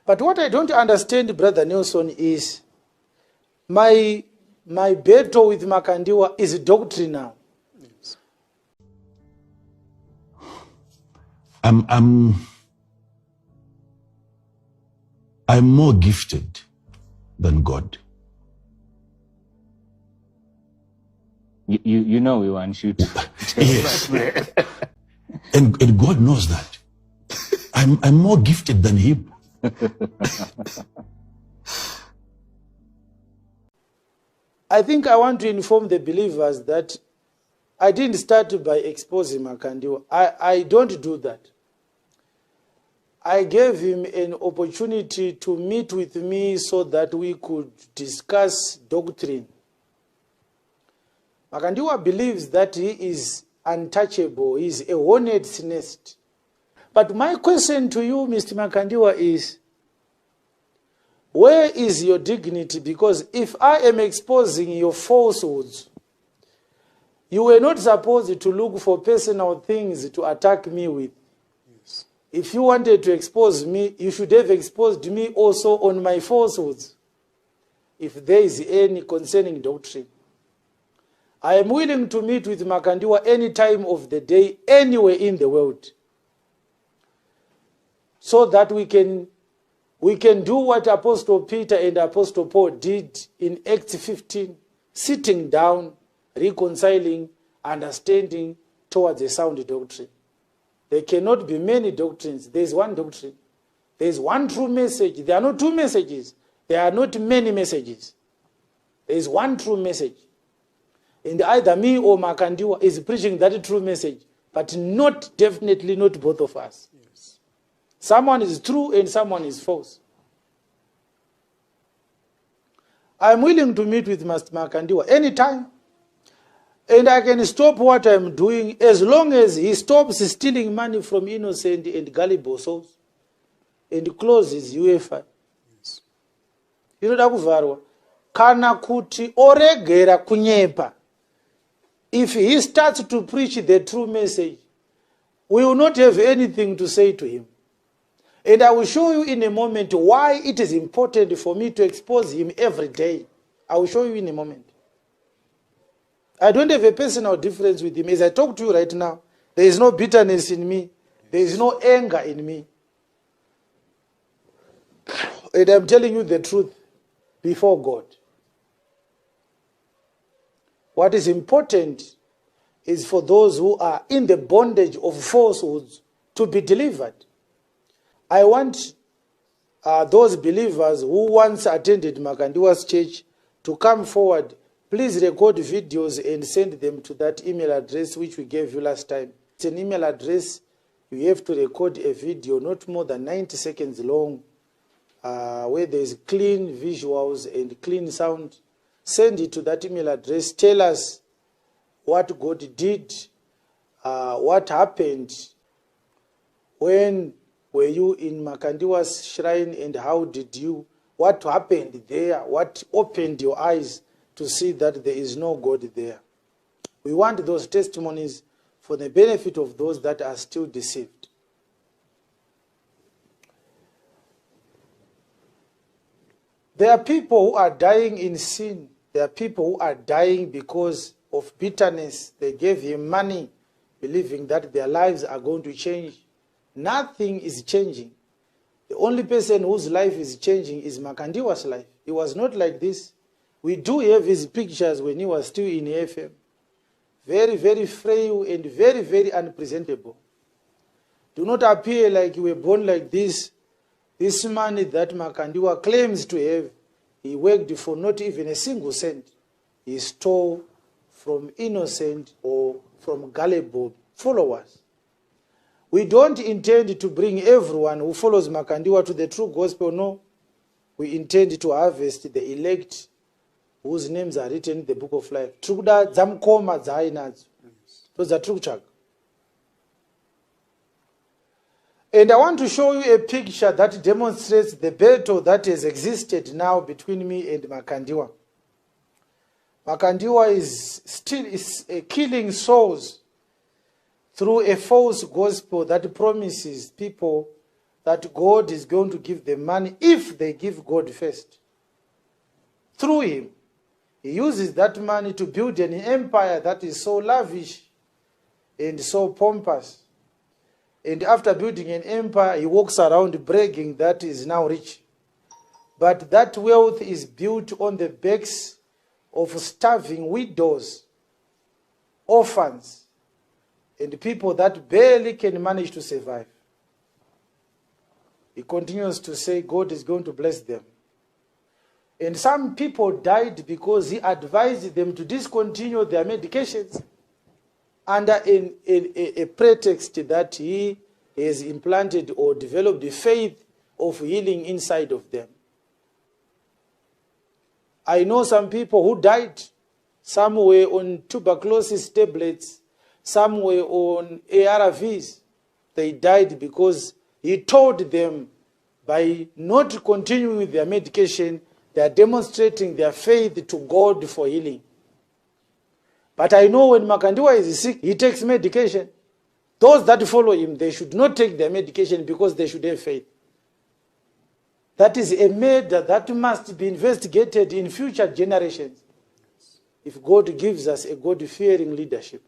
But what I don't understand, Brother Nelson, is my battle with Makandiwa is doctrinal. Yes. I'm more gifted than God. You know we want you to. Yes. and God knows that. I'm more gifted than him. I think I want to inform the believers that I didn't start by exposing Makandiwa. I don't do that. I gave him an opportunity to meet with me so that we could discuss doctrine. Makandiwa believes that he is untouchable. He is a hornet's nest. But my question to you, Mr. Makandiwa, is, where is your dignity? Because if I am exposing your falsehoods, you were not supposed to look for personal things to attack me with. Yes. If you wanted to expose me, you should have exposed me also on my falsehoods, if there is any concerning doctrine. I am willing to meet with Makandiwa any time of the day, anywhere in the world, so that we can do what Apostle Peter and Apostle Paul did in Acts 15, sitting down, reconciling, understanding towards a sound doctrine. There cannot be many doctrines. There is one doctrine. There is one true message. There are not two messages. There are not many messages. There is one true message. And either me or Makandiwa is preaching that true message, but definitely not both of us. Yes. Someone is true and someone is false. I'm willing to meet with Master Makandiwa anytime. And I can stop what I'm doing as long as he stops stealing money from innocent and gullible souls and closes UFI. Yes. Inoda kuvarwa. Kana kuti oregera kunyepa. If he starts to preach the true message, we will not have anything to say to him. And I will show you in a moment why it is important for me to expose him every day. I will show you in a moment. I don't have a personal difference with him. As I talk to you right now, there is no bitterness in me. There is no anger in me. And I'm telling you the truth before God. What is important is for those who are in the bondage of falsehoods to be delivered. I want those believers who once attended Makandiwa's church to come forward. Please record videos and send them to that email address which we gave you last time. It's an email address. You have to record a video not more than 90 seconds long, where there is clean visuals and clean sound. Send it to that email address. Tell us what God did, what happened, when were you in Makandiwa's shrine and how did you, what happened there, what opened your eyes to see that there is no God there. We want those testimonies for the benefit of those that are still deceived. There are people who are dying in sin. There are people who are dying because of bitterness. They gave him money, believing that their lives are going to change. Nothing is changing. The only person whose life is changing is Makandiwa's life. He was not like this. We do have his pictures when he was still in FM. Very, very frail and very, very unpresentable. Do not appear like you were born like this. This money that Makandiwa claims to have, he worked for not even a single cent. He stole from innocent or from gullible followers. We don't intend to bring everyone who follows Makandiwa to the true gospel, no. We intend to harvest the elect whose names are written in the book of life. Trukuda zamkoma zainazo. Those are true chak. And I want to show you a picture that demonstrates the battle that has existed now between me and Makandiwa. Makandiwa is still killing souls through a false gospel that promises people that God is going to give them money if they give God first. Through him, he uses that money to build an empire that is so lavish and so pompous. And after building an empire, he walks around bragging that he is now rich. But that wealth is built on the backs of starving widows, orphans, and people that barely can manage to survive. He continues to say God is going to bless them. And some people died because he advised them to discontinue their medications under a pretext that he has implanted or developed the faith of healing inside of them. I know some people who died. Some were on tuberculosis tablets, some were on ARVs. They died because he told them by not continuing with their medication, they are demonstrating their faith to God for healing. But I know when Makandiwa is sick, he takes medication. Those that follow him, they should not take their medication because they should have faith. That is a matter that must be investigated in future generations if God gives us a God-fearing leadership.